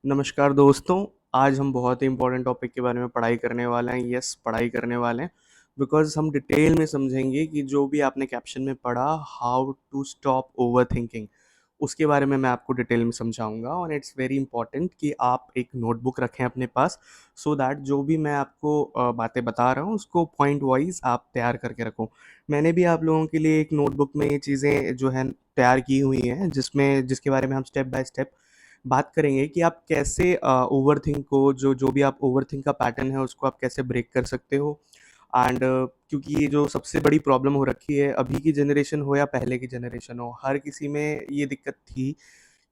नमस्कार दोस्तों। आज हम बहुत ही इम्पोर्टेंट टॉपिक के बारे में पढ़ाई करने वाले हैं। यस, पढ़ाई करने वाले हैं बिकॉज़ हम डिटेल में समझेंगे कि जो भी आपने कैप्शन में पढ़ा, हाउ टू स्टॉप ओवरथिंकिंग, उसके बारे में मैं आपको डिटेल में समझाऊँगा। और इट्स वेरी इंपॉर्टेंट कि आप एक नोटबुक रखें अपने पास, सो दैट जो भी मैं आपको बातें बता रहा हूँ उसको पॉइंट वाइज़ आप तैयार करके रखो। मैंने भी आप लोगों के लिए एक नोटबुक में ये चीज़ें जो हैं तैयार की हुई हैं, जिसके बारे में हम स्टेप बाय स्टेप बात करेंगे कि आप कैसे ओवरथिंक को जो भी आप ओवरथिंक का पैटर्न है उसको आप कैसे ब्रेक कर सकते हो। एंड क्योंकि ये जो सबसे बड़ी प्रॉब्लम हो रखी है, अभी की जनरेशन हो या पहले की जनरेशन हो, हर किसी में ये दिक्कत थी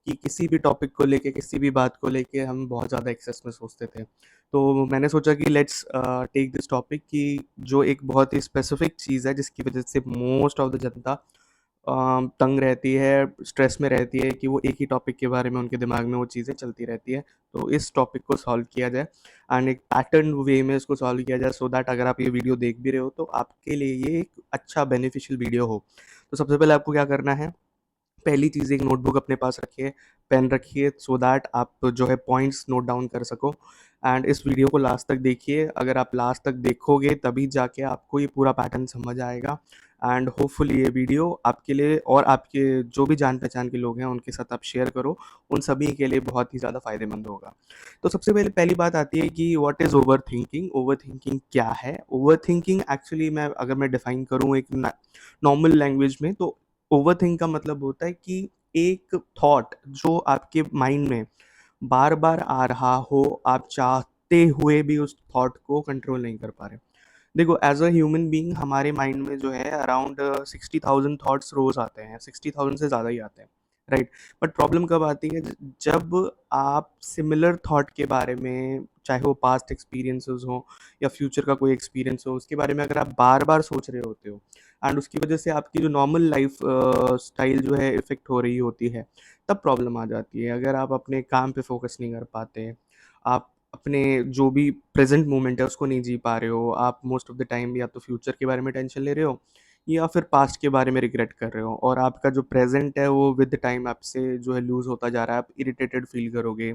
कि किसी भी टॉपिक को लेके, किसी भी बात को लेके हम बहुत ज़्यादा एक्सेस में सोचते थे। तो मैंने सोचा कि लेट्स टेक दिस टॉपिक कि जो एक बहुत ही स्पेसिफिक चीज़ है जिसकी वजह से मोस्ट ऑफ द जनता तंग रहती है, स्ट्रेस में रहती है कि वो एक ही टॉपिक के बारे में उनके दिमाग में वो चीज़ें चलती रहती है। तो इस टॉपिक को सॉल्व किया जाए एंड एक पैटर्न वे में इसको सॉल्व किया जाए, सो दैट अगर आप ये वीडियो देख भी रहे हो तो आपके लिए ये एक अच्छा बेनिफिशियल वीडियो हो। तो सबसे पहले आपको क्या करना है, पहली चीज़ एक नोटबुक अपने पास रखिए, पेन रखिए, सो दैट आप जो है पॉइंट्स नोट डाउन कर सको। एंड इस वीडियो को लास्ट तक देखिए। अगर आप लास्ट तक देखोगे तभी जाके आपको ये पूरा पैटर्न समझ आएगा। एंड होपफुली ये वीडियो आपके लिए और आपके जो भी जान पहचान के लोग हैं उनके साथ आप शेयर करो, उन सभी के लिए बहुत ही ज़्यादा फ़ायदेमंद होगा। तो सबसे पहले पहली बात आती है कि what is over thinking. Over thinking क्या है? ओवर थिंकिंग एक्चुअली मैं डिफाइन करूँ एक नॉर्मल लैंग्वेज में, तो ओवरथिंक का मतलब होता है कि एक थॉट जो आपके माइंड में बार-बार आ रहा हो, आप चाहते हुए भी उस थॉट को कंट्रोल नहीं कर पा रहे। देखो, एज़ अ ह्यूमन बीइंग हमारे माइंड में जो है अराउंड 60,000 थॉट्स रोज़ आते हैं, 60,000 से ज़्यादा ही आते हैं, राइट? बट प्रॉब्लम कब आती है जब आप सिमिलर थॉट के बारे में, चाहे वो पास्ट एक्सपीरियंसेस हों या फ्यूचर का कोई एक्सपीरियंस हो, उसके बारे में अगर आप बार-बार सोच रहे होते हो एंड उसकी वजह से आपकी जो नॉर्मल लाइफ स्टाइल जो है इफ़ेक्ट हो रही होती है, तब प्रॉब्लम आ जाती है। अगर आप अपने काम पे फ़ोकस नहीं कर पाते, आप अपने जो भी प्रेज़ेंट मोमेंट है उसको नहीं जी पा रहे हो, आप मोस्ट ऑफ़ द टाइम या तो फ्यूचर के बारे में टेंशन ले रहे हो या फिर पास्ट के बारे में रिग्रेट कर रहे हो, और आपका जो प्रेज़ेंट है वो विद टाइम आपसे जो है लूज़ होता जा रहा है। आप इरिटेटेड फ़ील करोगे,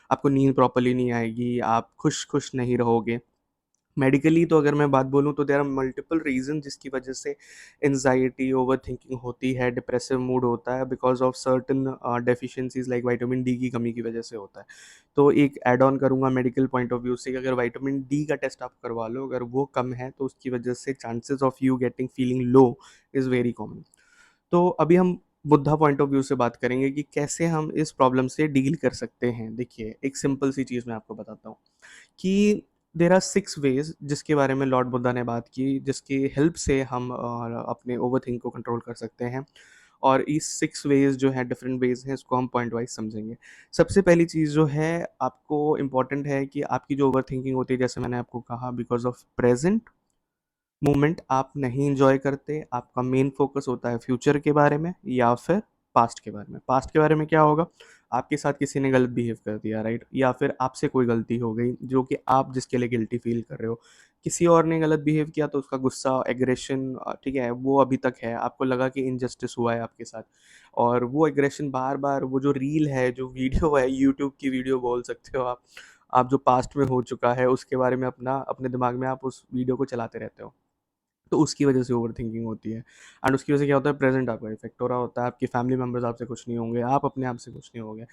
आपको नींद प्रॉपर्ली नहीं आएगी, आप खुश-खुश नहीं रहोगे। मेडिकली तो अगर मैं बात बोलूँ तो देयर आर मल्टीपल रीज़न जिसकी वजह से एंग्ज़ायटी, ओवरथिंकिंग होती है, डिप्रेसिव मूड होता है because of certain deficiencies like vitamin D की कमी की वजह से होता है। तो एक ऐड ऑन करूँगा मेडिकल पॉइंट ऑफ व्यू से कि अगर विटामिन डी का टेस्ट आप करवा लो, अगर वो कम है तो उसकी वजह से chances of you getting feeling low is very common. तो अभी हम बुद्धा पॉइंट ऑफ व्यू से बात करेंगे कि कैसे हम इस प्रॉब्लम से डील कर सकते हैं। देखिए, एक सिंपल सी चीज़ मैं आपको बताता हूँ कि देयर आर 6 वेज़ जिसके बारे में लॉर्ड बुद्धा ने बात की, जिसकी हेल्प से हम अपने ओवरथिंक को कंट्रोल कर सकते हैं। और इस 6 वेज़ जो हैं, डिफरेंट वेज़ हैं, इसको हम पॉइंट वाइज़ समझेंगे। सबसे पहली चीज़ जो है आपको इम्पोर्टेंट है कि आपकी जो ओवरथिंकिंग होती है, जैसे मैंने आपको कहा, बिकॉज़ ऑफ प्रेज़ेंट मोमेंट आप नहीं एन्जॉय करते, आपका मेन फ़ोकस होता है फ्यूचर के बारे में या फिर पास्ट के बारे में। पास्ट के बारे में क्या होगा? आपके साथ किसी ने गलत बिहेव कर दिया, राइट? या फिर आपसे कोई गलती हो गई जो कि आप जिसके लिए गिल्टी फ़ील कर रहे हो। किसी और ने गलत बिहेव किया तो उसका गुस्सा, एग्रेशन ठीक है, वो अभी तक है। आपको लगा कि इनजस्टिस हुआ है आपके साथ, और वो एग्रेशन बार-बार, वो जो रील है, जो वीडियो है, यूट्यूब की वीडियो बोल सकते हो आप जो पास्ट में हो चुका है उसके बारे में अपने दिमाग में आप उस वीडियो को चलाते रहते हो। तो उसकी वजह से ओवरथिंकिंग होती है एंड उसकी वजह से क्या होता है, प्रेजेंट आपका इफेक्ट हो रहा होता है, आपकी फैमिली मेम्बर्स आपसे खुश नहीं होंगे, आप अपने आप से खुश नहीं होंगे।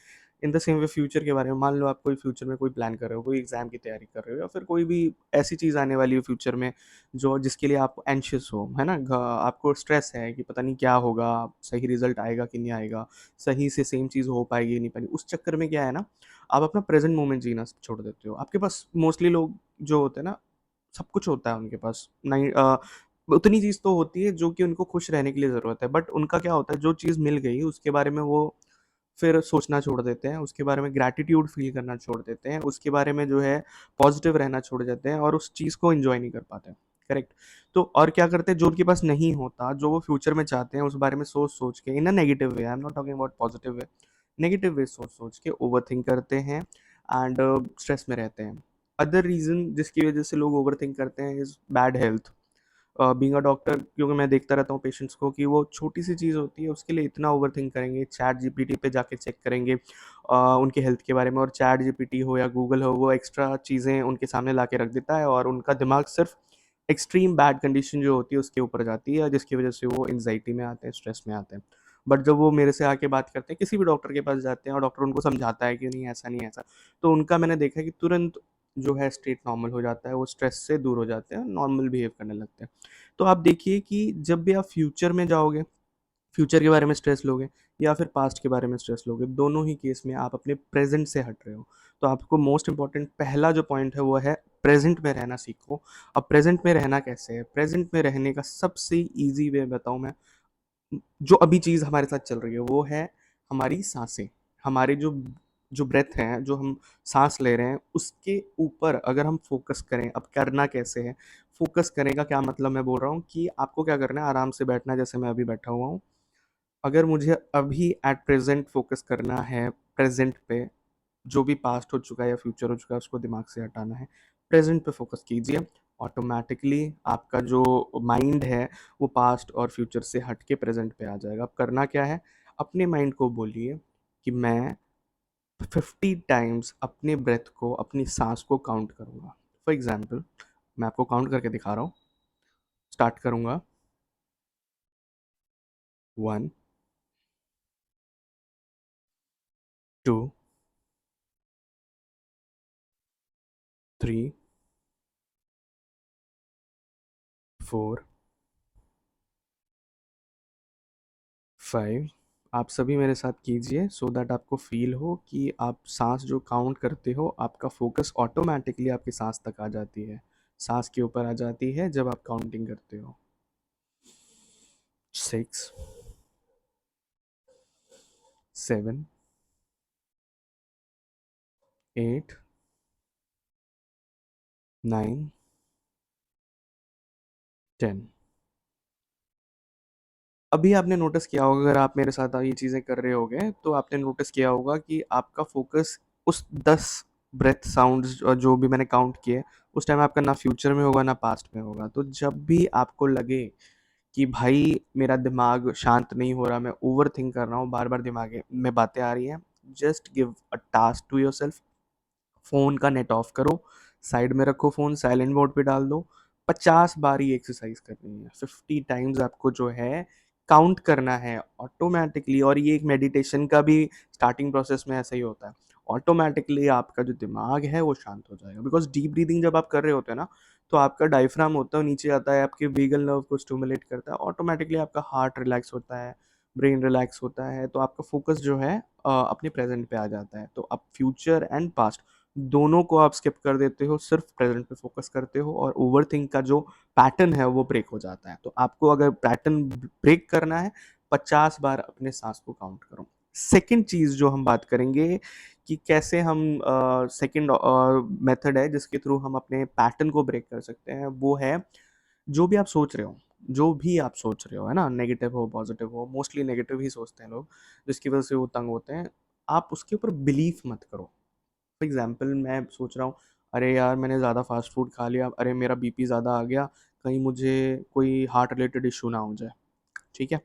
In the same way future के बारे में, मान लो आप कोई फ्यूचर में कोई प्लान कर रहे हो, कोई एग्जाम की तैयारी कर रहे हो या फिर कोई भी ऐसी चीज़ आने वाली हो फ्यूचर में जो जिसके लिए आप एंशियस हो, है ना, आपको स्ट्रेस है कि पता नहीं क्या होगा, सही रिजल्ट आएगा कि नहीं आएगा, सही से सेम चीज़ हो पाएगी नहीं पाएगी, उस चक्कर में क्या है ना, आप अपना प्रेजेंट मोमेंट जीना छोड़ देते हो। आपके पास मोस्टली लोग जो होते हैं ना, सब कुछ होता है उनके पास, नहीं उतनी चीज़ तो होती है जो कि उनको खुश रहने के लिए ज़रूरत है, बट उनका क्या होता है, जो चीज़ मिल गई उसके बारे में वो फिर सोचना छोड़ देते हैं, उसके बारे में ग्रैटिट्यूड फ़ील करना छोड़ देते हैं, उसके बारे में जो है पॉज़िटिव रहना छोड़ देते हैं और उस चीज़ को एन्जॉय नहीं कर पाते, करेक्ट? तो और क्या करते हैं, जो उनके पास नहीं होता, जो वो फ्यूचर में चाहते हैं, उस बारे में सोच-सोच के, in a negative way, I am not talking about positive way, negative way सोच-सोच के ओवरथिंक करते हैं एंड स्ट्रेस में रहते हैं। अदर रीज़न जिसकी वज़ह से लोग ओवरथिंक करते हैं is bad health. Being a doctor, क्योंकि मैं देखता रहता हूँ पेशेंट्स को कि वो छोटी सी चीज़ होती है उसके लिए इतना ओवरथिंक करेंगे, चैट जीपीटी पे जाके चेक करेंगे उनके हेल्थ के बारे में, और चैट जीपीटी हो या गूगल हो वो एक्स्ट्रा चीज़ें उनके सामने ला के रख देता है और उनका दिमाग सिर्फ एक्सट्रीम बैड कंडीशन जो होती है उसके ऊपर जाती है, जिसकी वजह से वो एंजाइटी में आते हैं, स्ट्रेस में आते हैं। बट जब वो मेरे से आके बात करते हैं, किसी भी डॉक्टर के पास जाते हैं और डॉक्टर उनको समझाता है कि नहीं ऐसा नहीं है ऐसा, तो उनका मैंने देखा है कि तुरंत जो है स्टेट नॉर्मल हो जाता है, वो स्ट्रेस से दूर हो जाते हैं, नॉर्मल बिहेव करने लगते हैं। तो आप देखिए कि जब भी आप फ्यूचर में जाओगे, फ्यूचर के बारे में स्ट्रेस लोगे या फिर पास्ट के बारे में स्ट्रेस लोगे, दोनों ही केस में आप अपने प्रेजेंट से हट रहे हो। तो आपको मोस्ट इंपॉर्टेंट पहला जो पॉइंट है वो है प्रेजेंट में रहना सीखो। अब प्रेजेंट में रहना कैसे है? प्रेजेंट में रहने का सबसे ईजी वे बताऊं मैं, जो अभी चीज़ हमारे साथ चल रही है वो है हमारी सांसें। हमारे जो जो ब्रेथ है, जो हम सांस ले रहे हैं, उसके ऊपर अगर हम फोकस करें। अब करना कैसे है? फोकस करने का क्या मतलब, मैं बोल रहा हूँ कि आपको क्या करना है, आराम से बैठना है जैसे मैं अभी बैठा हुआ हूँ। अगर मुझे अभी एट प्रेजेंट फोकस करना है, प्रेजेंट पे, जो भी पास्ट हो चुका है या फ्यूचर हो चुका है उसको दिमाग से हटाना है, प्रेजेंट पे फोकस कीजिए। ऑटोमेटिकली आपका जो माइंड है वो पास्ट और फ्यूचर से हट के प्रेजेंट पे आ जाएगा। अब करना क्या है, अपने माइंड को बोलिए कि मैं 50 टाइम्स अपने ब्रेथ को, अपनी सांस को काउंट करूंगा। फॉर एग्जाम्पल मैं आपको काउंट करके दिखा रहा हूँ। स्टार्ट करूंगा। 1, 2, 3, 4, 5। आप सभी मेरे साथ कीजिए सो दैट आपको फील हो कि आप सांस जो काउंट करते हो, आपका फोकस ऑटोमेटिकली आपकी सांस तक आ जाती है, सांस के ऊपर आ जाती है जब आप काउंटिंग करते हो। 6, 7, 8, 9, 10। अभी आपने नोटिस किया होगा, अगर आप मेरे साथ ये चीज़ें कर रहे होगे तो आपने नोटिस किया होगा कि आपका फोकस उस 10 ब्रेथ साउंड्स जो भी मैंने काउंट किए, उस टाइम आपका ना फ्यूचर में होगा ना पास्ट में होगा। तो जब भी आपको लगे कि भाई मेरा दिमाग शांत नहीं हो रहा, मैं ओवर थिंक कर रहा हूँ, बार बार दिमाग में बातें आ रही हैं, just give a task to yourself. Phone का नेट ऑफ करो, साइड में रखो फ़ोन, साइलेंट मोड पे डाल दो। 50 बार ये एक्सरसाइज करनी है, 50 टाइम्स आपको जो है काउंट करना है ऑटोमेटिकली। और ये एक मेडिटेशन का भी स्टार्टिंग प्रोसेस में ऐसा ही होता है। ऑटोमेटिकली आपका जो दिमाग है वो शांत हो जाएगा, बिकॉज डीप ब्रीदिंग जब आप कर रहे होते हैं ना, तो आपका डायफ्राम होता है वो नीचे आता है, आपके वेगल नर्व को स्टिमुलेट करता है, ऑटोमेटिकली आपका हार्ट रिलैक्स होता है, ब्रेन रिलैक्स होता है, तो आपका फोकस जो है अपने प्रेजेंट पे आ जाता है। तो अब फ्यूचर एंड पास्ट दोनों को आप स्किप कर देते हो, सिर्फ प्रेजेंट पे फोकस करते हो, और ओवरथिंक का जो पैटर्न है वो ब्रेक हो जाता है। तो आपको अगर पैटर्न ब्रेक करना है, 50 बार अपने सांस को काउंट करो। सेकंड चीज जो हम बात करेंगे कि कैसे हम, सेकंड मेथड है जिसके थ्रू हम अपने पैटर्न को ब्रेक कर सकते हैं, वो है जो भी आप सोच रहे हो, जो भी आप सोच रहे हो, है ना, नेगेटिव हो पॉजिटिव हो, मोस्टली नेगेटिव ही सोचते हैं लोग, जिसकी वजह से वो तंग होते हैं। आप उसके ऊपर बिलीव मत करो। फॉर एग्जाम्पल मैं सोच रहा हूँ, अरे यार मैंने ज़्यादा फास्ट फूड खा लिया, अरे मेरा बीपी ज़्यादा आ गया, कहीं मुझे कोई हार्ट रिलेटेड इशू ना हो जाए। ठीक है,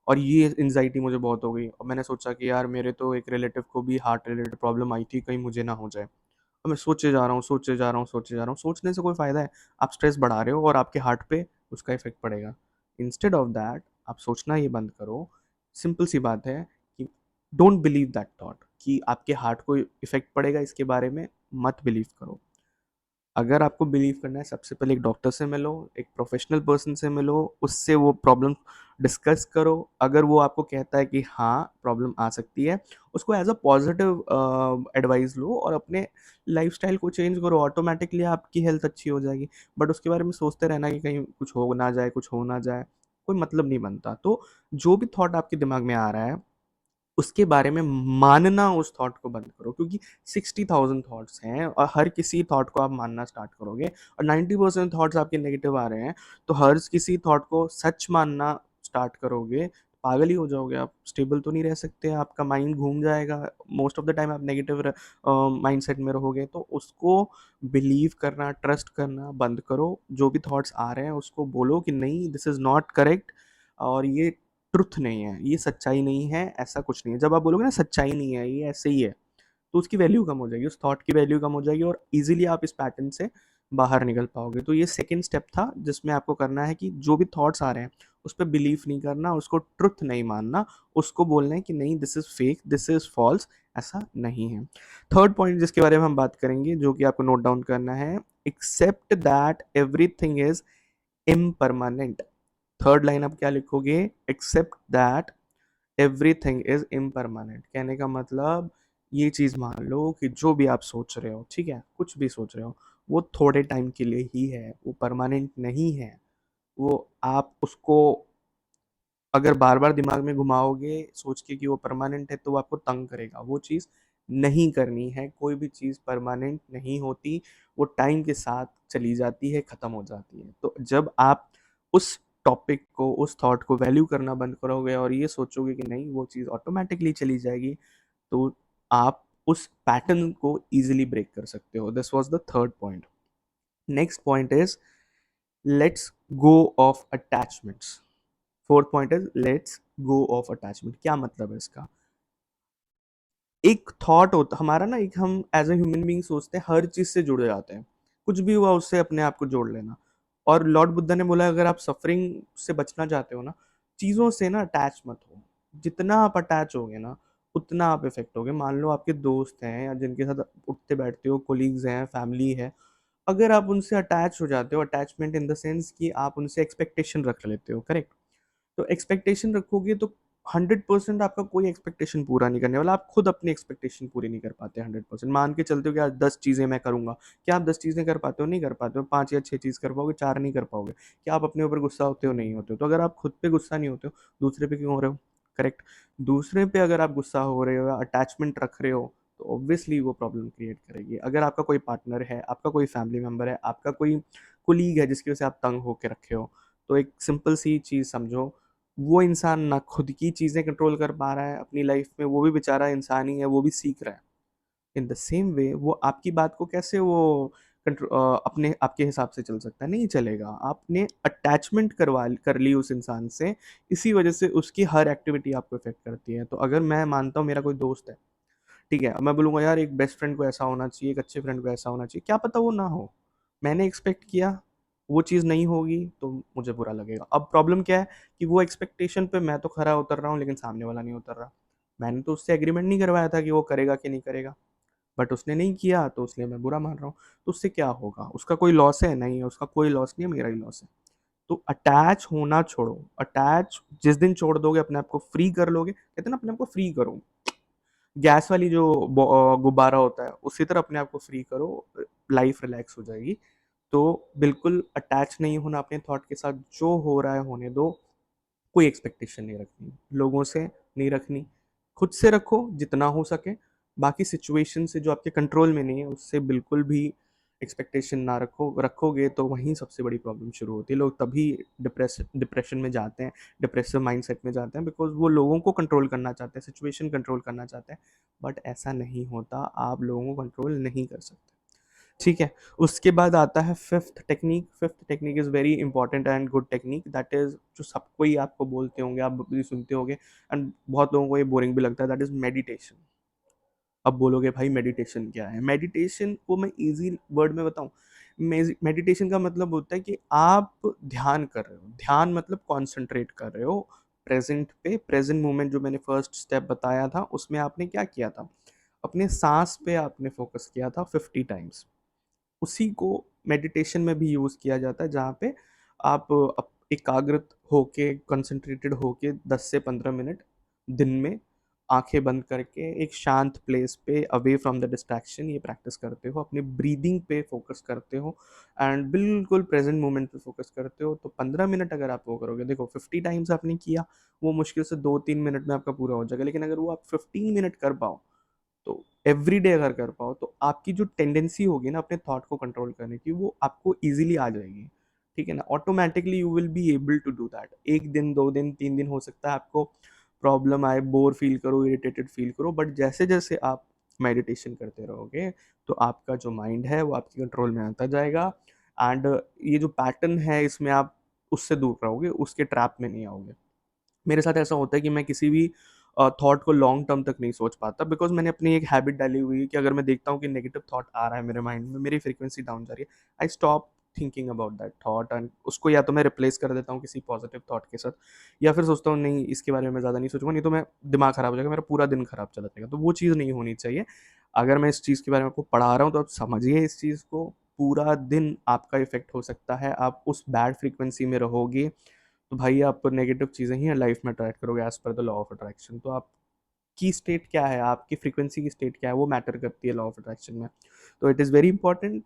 और ये एंजाइटी मुझे बहुत हो गई, और मैंने सोचा कि यार मेरे तो एक रिलेटिव को भी हार्ट रिलेटेड प्रॉब्लम आई थी, कहीं मुझे ना हो जाए। अब मैं सोचे जा रहा हूँ, सोचे जा रहा हूँ, सोचे जा रहा हूँ, सोचने से कोई फ़ायदा है? आप स्ट्रेस बढ़ा रहे हो और आपके हार्ट पे उसका इफेक्ट पड़ेगा। इंस्टेड ऑफ दैट आप सोचना ये बंद करो। सिंपल सी बात है कि डोंट बिलीव दैट थॉट कि आपके हार्ट को इफेक्ट पड़ेगा, इसके बारे में मत बिलीव करो। अगर आपको बिलीव करना है, सबसे पहले एक डॉक्टर से मिलो, एक प्रोफेशनल पर्सन से मिलो, उससे वो प्रॉब्लम डिस्कस करो। अगर वो आपको कहता है कि हाँ प्रॉब्लम आ सकती है, उसको एज अ पॉजिटिव एडवाइस लो और अपने लाइफस्टाइल को चेंज करो, ऑटोमेटिकली आपकी हेल्थ अच्छी हो जाएगी। बट उसके बारे में सोचते रहना कि कहीं कुछ हो ना जाए, कुछ हो ना जाए, कोई मतलब नहीं बनता। तो जो भी थॉट आपके दिमाग में आ रहा है, उसके बारे में मानना, उस थॉट को बंद करो, क्योंकि 60,000 थॉट्स हैं और हर किसी थॉट को आप मानना स्टार्ट करोगे और 90% थॉट्स आपके नेगेटिव आ रहे हैं, तो हर किसी थॉट को सच मानना स्टार्ट करोगे, पागल ही हो जाओगे, आप स्टेबल तो नहीं रह सकते, आपका माइंड घूम जाएगा, मोस्ट ऑफ द टाइम आप नेगेटिव माइंडसेट में रहोगे। तो उसको बिलीव करना, ट्रस्ट करना बंद करो। जो भी थॉट्स आ रहे हैं उसको बोलो कि नहीं, दिस इज़ नॉट करेक्ट, और ये ट्रुथ नहीं है, ये सच्चाई नहीं है, ऐसा कुछ नहीं है। जब आप बोलोगे ना सच्चाई नहीं है, ये ऐसे ही है, तो उसकी वैल्यू कम हो जाएगी, उस थॉट की वैल्यू कम हो जाएगी, और इजीली आप इस पैटर्न से बाहर निकल पाओगे। तो ये सेकंड स्टेप था जिसमें आपको करना है कि जो भी थॉट्स आ रहे हैं उस पर बिलीव नहीं करना, उसको ट्रुथ नहीं मानना, उसको बोलना है कि नहीं, this is fake, this is false, ऐसा नहीं है। थर्ड पॉइंट जिसके बारे में हम बात करेंगे, जो कि आपको नोट डाउन करना है, accept that everything is impermanent. Third line आप क्या लिखोगे? Accept that everything is impermanent. कहने का मतलब ये चीज़ मान लो कि जो भी आप सोच रहे हो, ठीक है, कुछ भी सोच रहे हो, वो थोड़े टाइम के लिए ही है, वो परमानेंट नहीं है। वो आप उसको अगर बार बार दिमाग में घुमाओगे सोच के कि वो परमानेंट है, तो वो आपको तंग करेगा। वो चीज़ नहीं करनी है। कोई भी चीज़ परमानेंट नहीं होती, वो टाइम के साथ चली जाती है, ख़त्म हो जाती है। तो जब आप उस टॉपिक को, उस थॉट को वैल्यू करना बंद करोगे और ये सोचोगे कि नहीं, वो चीज़ ऑटोमेटिकली चली जाएगी, तो आप उस पैटर्न को ईजिली ब्रेक कर सकते हो। This was the third point. Next point is let's go of attachments. Fourth point is let's go of attachment. क्या मतलब है इसका? एक थॉट होता हमारा ना, एक हम एज ए ह्यूमन बीइंग सोचते हैं, हर चीज से जुड़ जाते हैं, कुछ भी हुआ उससे अपने आप को जोड़ लेना। और लॉर्ड बुद्धा ने बोला, अगर आप सफरिंग से बचना चाहते हो ना, चीजों से ना अटैच मत हो। जितना आप अटैच होगे ना, उतना आप इफेक्ट होगे। मान लो आपके दोस्त हैं या जिनके साथ उठते बैठते हो, कोलीग्स हैं, फैमिली है, अगर आप उनसे अटैच हो जाते हो, अटैचमेंट इन द सेंस कि आप उनसे एक्सपेक्टेशन रख लेते हो, करेक्ट? तो एक्सपेक्टेशन रखोगे तो 100% आपका कोई एक्सपेक्टेशन पूरा नहीं करने वाला। आप खुद अपनी एक्सपेक्टेशन पूरी नहीं कर पाते 100%। मान के चलते हो कि आज 10 चीज़ें मैं करूंगा, क्या आप 10 चीज़ें कर पाते हो? नहीं कर पाते हो। 5 या 6 चीज़ कर पाओगे, 4 नहीं कर पाओगे। क्या आप अपने ऊपर गुस्सा होते हो? नहीं होते हो। तो अगर आप खुद पे गुस्सा नहीं होते हो, दूसरे पे क्यों हो रहे हो? करेक्ट। दूसरे पे अगर आप गुस्सा हो रहे हो या अटैचमेंट रख रहे हो, तो ऑब्वियसली वो प्रॉब्लम क्रिएट करेगी। अगर आपका कोई पार्टनर है, आपका कोई फैमिली मेम्बर है, आपका कोई कुलीग है जिसकी वजह से आप तंग होकर रखे हो, तो एक सिंपल सी चीज़ समझो, वो इंसान ना खुद की चीज़ें कंट्रोल कर पा रहा है अपनी लाइफ में, वो भी बेचारा इंसान ही है, वो भी सीख रहा है। इन द सेम वे वो आपकी बात को कैसे वो अपने आपके हिसाब से चल सकता है? नहीं चलेगा। आपने अटैचमेंट कर ली उस इंसान से, इसी वजह से उसकी हर एक्टिविटी आपको इफेक्ट करती है। तो अगर मैं मानता हूँ मेरा कोई दोस्त है, ठीक है, मैं बोलूँगा यार एक बेस्ट फ्रेंड को ऐसा होना चाहिए, एक अच्छे फ्रेंड को ऐसा होना चाहिए, क्या पता वो ना हो। मैंने एक्सपेक्ट किया, वो चीज़ नहीं होगी, तो मुझे बुरा लगेगा। अब प्रॉब्लम क्या है कि वो एक्सपेक्टेशन पे मैं तो खरा उतर रहा हूँ, लेकिन सामने वाला नहीं उतर रहा। मैंने तो उससे एग्रीमेंट नहीं करवाया था कि वो करेगा कि नहीं करेगा, बट उसने नहीं किया, तो इसलिए मैं बुरा मान रहा हूँ। तो उससे क्या होगा? उसका कोई लॉस है? नहीं है, उसका कोई लॉस नहीं है, मेरा ही लॉस है। तो अटैच होना छोड़ो। अटैच जिस दिन छोड़ दोगे, अपने आप को फ्री कर लोगे, कहते हैं ना, अपने आप को फ्री करो, गैस वाली जो गुब्बारा होता है, उसी तरह अपने आप को फ्री करो, लाइफ रिलैक्स हो जाएगी। तो बिल्कुल अटैच नहीं होना अपने थॉट के साथ, जो हो रहा है होने दो। कोई एक्सपेक्टेशन नहीं रखनी लोगों से, नहीं रखनी। खुद से रखो जितना हो सके। बाकी सिचुएशन से जो आपके कंट्रोल में नहीं है, उससे बिल्कुल भी एक्सपेक्टेशन ना रखो। रखोगे तो वहीं सबसे बड़ी प्रॉब्लम शुरू होती है। लोग तभी डिप्रेशन में जाते हैं, डिप्रेसिव माइंडसेट में जाते हैं, बिकॉज वो लोगों को कंट्रोल करना चाहते हैं, सिचुएशन कंट्रोल करना चाहते हैं। बट ऐसा नहीं होता, आप लोगों को कंट्रोल नहीं कर सकते। ठीक है। उसके बाद आता है fifth technique. Fifth technique is very important and good technique, that is, जो सबको ही आपको बोलते होंगे, आप भी सुनते होंगे, एंड बहुत लोगों को ये बोरिंग भी लगता है, दैट इज़ मेडिटेशन। अब बोलोगे भाई मेडिटेशन क्या है? मेडिटेशन को मैं इजी वर्ड में बताऊं, मेडिटेशन का मतलब होता है कि आप ध्यान कर रहे हो। ध्यान मतलब कॉन्सेंट्रेट कर रहे हो प्रेजेंट पे, प्रेजेंट मोमेंट। जो मैंने फर्स्ट स्टेप बताया था, उसमें आपने क्या किया था? अपने सांस पे आपने फोकस किया था 50 टाइम्स। उसी को मेडिटेशन में भी यूज़ किया जाता है, जहाँ पे आप एकाग्रत होके, कंसंट्रेटेड होके 10 से 15 मिनट दिन में आंखें बंद करके एक शांत प्लेस पे, अवे फ्रॉम द डिस्ट्रैक्शन, ये प्रैक्टिस करते हो। अपने ब्रीदिंग पे फोकस करते हो एंड बिल्कुल प्रेजेंट मोमेंट पे फोकस करते हो। तो 15 मिनट अगर आप वो करोगे, देखो 50 टाइम्स आपने किया, वो मुश्किल से 2-3 मिनट में आपका पूरा हो जाएगा। लेकिन अगर वो आप 15 मिनट कर पाओ, तो एवरी डे अगर कर पाओ, तो आपकी जो टेंडेंसी होगी ना अपने थॉट को कंट्रोल करने की, वो आपको इजीली आ जाएगी। ठीक है ना, automatically you will be able to do that. 1 दिन, 2 दिन, 3 दिन हो सकता है आपको प्रॉब्लम आए, बोर फील करो, इरिटेटेड फील करो, बट जैसे-जैसे आप मेडिटेशन करते रहोगे, तो आपका जो माइंड है वो आपके कंट्रोल में आता जाएगा, एंड ये जो पैटर्न है इसमें आप उससे दूर रहोगे, उसके ट्रैप में नहीं आओगे। मेरे साथ ऐसा होता है कि मैं किसी भी थॉट को लॉन्ग टर्म तक नहीं सोच पाता, बिकॉज़ मैंने अपनी एक हैबिट डाली हुई है कि अगर मैं देखता हूँ कि नेगेटिव थॉट आ रहा है मेरे माइंड में, मेरी फ्रीक्वेंसी डाउन जा रही है, I stop thinking about that thought, and उसको या तो मैं रिप्लेस कर देता हूँ किसी पॉजिटिव थॉट के साथ, या फिर सोचता हूँ नहीं इसके बारे में मैं ज़्यादा नहीं सोचूंगा, नहीं तो मैं दिमाग खराब हो जाएगा, मेरा पूरा दिन खराब चला जाएगा। तो वो चीज़ नहीं होनी चाहिए। अगर मैं इस चीज़ के बारे में आपको पढ़ा रहा हूँ तो आप समझिए इस चीज़ को। पूरा दिन आपका इफेक्ट हो सकता है, आप उस बैड फ्रीक्वेंसी में रहोगे तो भाई आप नेगेटिव चीज़ें ही लाइफ में अट्रैक्ट करोगे as per the law of attraction. तो आपकी स्टेट क्या है, आपकी फ्रीक्वेंसी की स्टेट क्या है, वो मैटर करती है लॉ ऑफ अट्रैक्शन में। तो it is very important.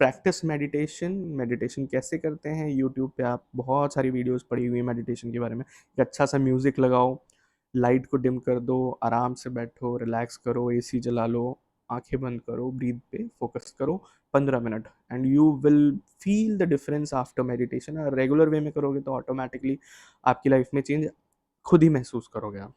Practice meditation. Meditation कैसे करते हैं, यूट्यूब पे आप बहुत सारी वीडियोस पड़ी हुई हैं मेडिटेशन के बारे में। एक अच्छा सा म्यूज़िक लगाओ, लाइट को डिम कर दो, आराम से बैठो, रिलैक्स करो, एसी चला लो, आंखें बंद करो, ब्रीथ पे फोकस करो 15 minute, and you will feel the difference after meditation. और रेगुलर वे में करोगे तो ऑटोमेटिकली आपकी लाइफ में चेंज खुद ही महसूस करोगे आप।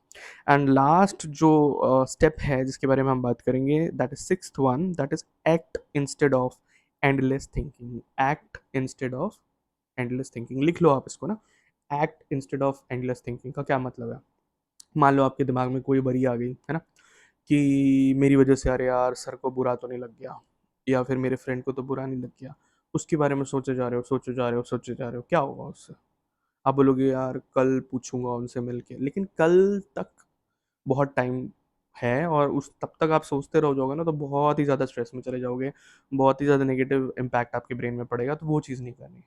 एंड लास्ट जो स्टेप है जिसके बारे में हम बात करेंगे, that is sixth one, that is act instead of endless thinking. Act instead of endless thinking, लिख लो आप इसको ना। Act instead of endless thinking का क्या मतलब है? मान लो आपके दिमाग में कोई वरी आ गई है ना, कि मेरी वजह से अरे यार सर को बुरा तो नहीं लग गया, या फिर मेरे फ्रेंड को तो बुरा नहीं लग गया। उसके बारे में सोचे जा रहे हो, सोचे जा रहे हो, सोचे जा रहे हो, क्या होगा उससे? आप बोलोगे यार कल पूछूंगा उनसे मिलके, लेकिन कल तक बहुत टाइम है, और उस तब तक आप सोचते रह जाओगे ना तो बहुत ही ज़्यादा स्ट्रेस में चले जाओगे, बहुत ही ज़्यादा नेगेटिव इम्पैक्ट आपके ब्रेन में पड़ेगा। तो वो चीज़ नहीं करनी।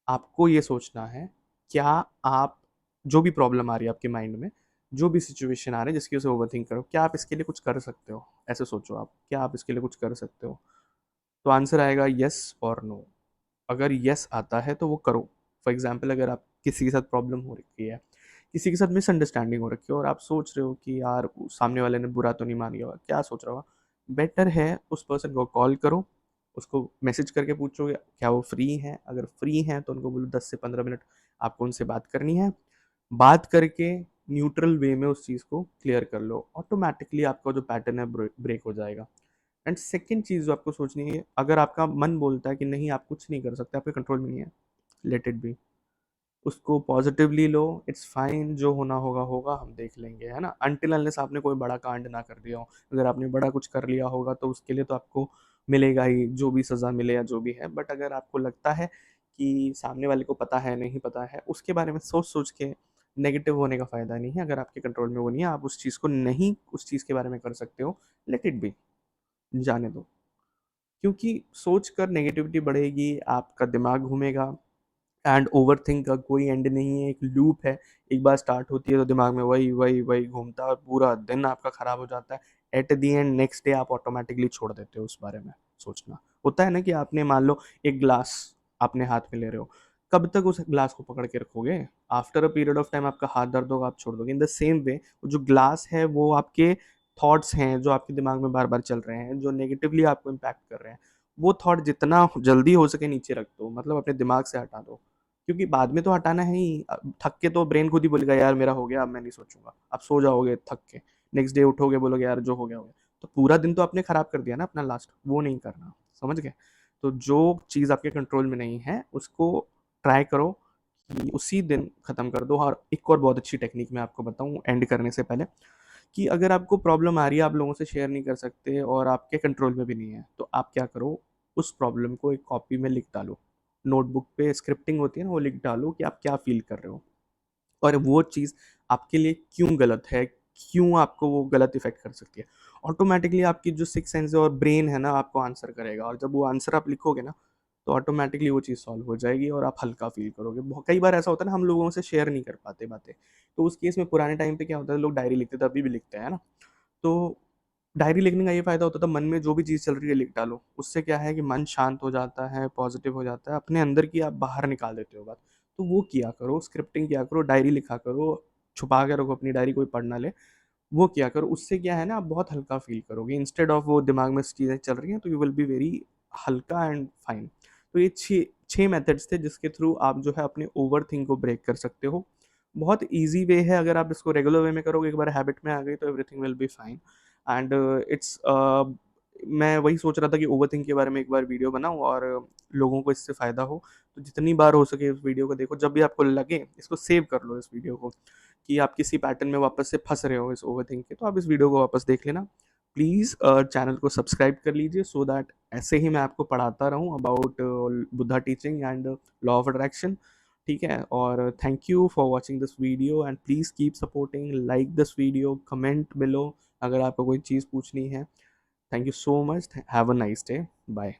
आपको ये सोचना है, क्या आप जो भी प्रॉब्लम आ रही है आपके माइंड में, जो भी सिचुएशन आ रही है जिसकी वजह से ओवरथिंक करो, क्या आप इसके लिए कुछ कर सकते हो? ऐसे सोचो आप, क्या आप इसके लिए कुछ कर सकते हो? तो आंसर आएगा यस और नो। अगर यस आता है तो वो करो। फॉर एग्जाम्पल, अगर आप किसी के साथ प्रॉब्लम हो रखी है, किसी के साथ मिसअंडरस्टैंडिंग हो रखी है, और आप सोच रहे हो कि यार सामने वाले ने बुरा तो नहीं मान लिया होगा, क्या सोच रहा होगा? बेटर है उस पर्सन को कॉल करो, उसको मैसेज करके पूछो क्या वो फ्री है। अगर फ्री है तो उनको बोलो 10 से 15 मिनट आपको उनसे बात करनी है। बात करके न्यूट्रल वे में उस चीज़ को क्लियर कर लो, ऑटोमेटिकली आपका जो पैटर्न है ब्रेक हो जाएगा। एंड सेकेंड चीज़ जो आपको सोचनी है, अगर आपका मन बोलता है कि नहीं आप कुछ नहीं कर सकते, आपके कंट्रोल में नहीं है, लेट इट बी। उसको पॉजिटिवली लो, इट्स फाइन, जो होना होगा होगा, हम देख लेंगे, है ना। अनटिल अनलेस आपने कोई बड़ा कांड ना कर दिया हो। अगर आपने बड़ा कुछ कर लिया होगा तो उसके लिए तो आपको मिलेगा ही, जो भी सज़ा मिले या जो भी है। बट अगर आपको लगता है कि सामने वाले को पता है नहीं पता है, उसके बारे में सोच सोच के नेगेटिव होने का फ़ायदा नहीं है। अगर आपके कंट्रोल में वो नहीं है, आप उस चीज़ को नहीं उस चीज़ के बारे में कर सकते हो, लेट इट बी, जाने दो। क्योंकि सोच कर नेगेटिविटी बढ़ेगी, आपका दिमाग घूमेगा, एंड ओवरथिंक का कोई एंड नहीं है, एक लूप है। एक बार स्टार्ट होती है तो दिमाग में वही वही वही घूमता है, पूरा दिन आपका खराब हो जाता है। At the end next day आप ऑटोमेटिकली छोड़ देते हो उस बारे में सोचना। होता है ना कि आपने मान लो एक ग्लास अपने हाथ में ले रहे हो, कब तक उस ग्लास को पकड़ के रखोगे? After a period of time आपका हाथ दर्द होगा, आप छोड़ दोगे। इन द सेम वे जो ग्लास है वो आपके थॉट्स हैं जो आपके दिमाग में बार बार चल रहे हैं, जो नेगेटिवली आपको इम्पैक्ट कर रहे हैं, वो थॉट जितना जल्दी हो सके नीचे रख दो, मतलब अपने दिमाग से हटा दो। क्योंकि बाद में तो हटाना है ही। थक के तो ब्रेन खुद ही बोलेगा यार मेरा हो गया, अब मैं नहीं सोचूंगा। आप सो जाओगे थक के, नेक्स्ट डे उठोगे बोलोगे यार जो हो गया हो गया। तो पूरा दिन तो आपने खराब कर दिया ना अपना लास्ट, वो नहीं करना, समझ गए? तो जो चीज़ आपके कंट्रोल में नहीं है उसको ट्राई करो कि उसी दिन खत्म कर दो। और एक और बहुत अच्छी टेक्निक मैं आपको बताऊं एंड करने से पहले, कि अगर आपको प्रॉब्लम आ रही है, आप लोगों से शेयर नहीं कर सकते और आपके कंट्रोल में भी नहीं है, तो आप क्या करो, उस प्रॉब्लम को एक कॉपी में लिख डालो। नोटबुक पे स्क्रिप्टिंग होती है ना, वो लिख डालो कि आप क्या फील कर रहे हो, और वो चीज़ आपके लिए क्यों गलत है, क्यों आपको वो गलत इफेक्ट कर सकती है। ऑटोमेटिकली आपकी जो सिक्स सेंस है और ब्रेन है ना, आपको आंसर करेगा, और जब वो आंसर आप लिखोगे ना तो ऑटोमेटिकली वो चीज़ सॉल्व हो जाएगी और आप हल्का फील करोगे। कई बार ऐसा होता है ना, हम लोगों से शेयर नहीं कर पाते बातें, तो उस केस में पुराने टाइम पे क्या होता है, लोग डायरी लिखते थे, अभी भी लिखते हैं, है ना। तो डायरी लिखने का ये फ़ायदा होता था, मन में जो भी चीज़ चल रही है लिख डालो। उससे क्या है कि मन शांत हो जाता है, पॉज़िटिव हो जाता है, अपने अंदर की आप बाहर निकाल देते हो बात। तो वो किया करो, स्क्रिप्टिंग किया करो, डायरी लिखा करो, छुपा के रखो अपनी डायरी, कोई पढ़ ना ले। वो किया करो, उससे क्या है ना, आप बहुत हल्का फ़ील करोगे। इंस्टेड ऑफ वो दिमाग में चीज़ें चल रही हैं, तो यू विल बी वेरी हल्का एंड फाइन। तो ये 6 मेथड्स थे जिसके थ्रू आप जो है अपने ओवरथिंक को ब्रेक कर सकते हो। बहुत ईज़ी वे है, अगर आप इसको रेगुलर वे में करोगे, एक बार हैबिट में आ गई तो everything will be fine. And it's मैं वही सोच रहा था कि ओवरथिंक के बारे में एक बार वीडियो बनाऊँ और लोगों को इससे फ़ायदा हो। तो जितनी बार हो सके इस वीडियो को देखो, जब भी आपको लगे इसको सेव कर लो इस वीडियो को, कि आप किसी पैटर्न में वापस से फँस रहे हो इस ओवरथिंक के, तो आप इस वीडियो को वापस देख लेना। प्लीज़ चैनल को सब्सक्राइब कर लीजिए सो दैट ऐसे ही मैं आपको पढ़ाता रहूँ about Buddha teaching and law of attraction. ठीक है, और thank you for watching this video and please keep supporting, like this video, comment below अगर आपको कोई चीज़ पूछनी है। Thank you so much, have a nice day, bye.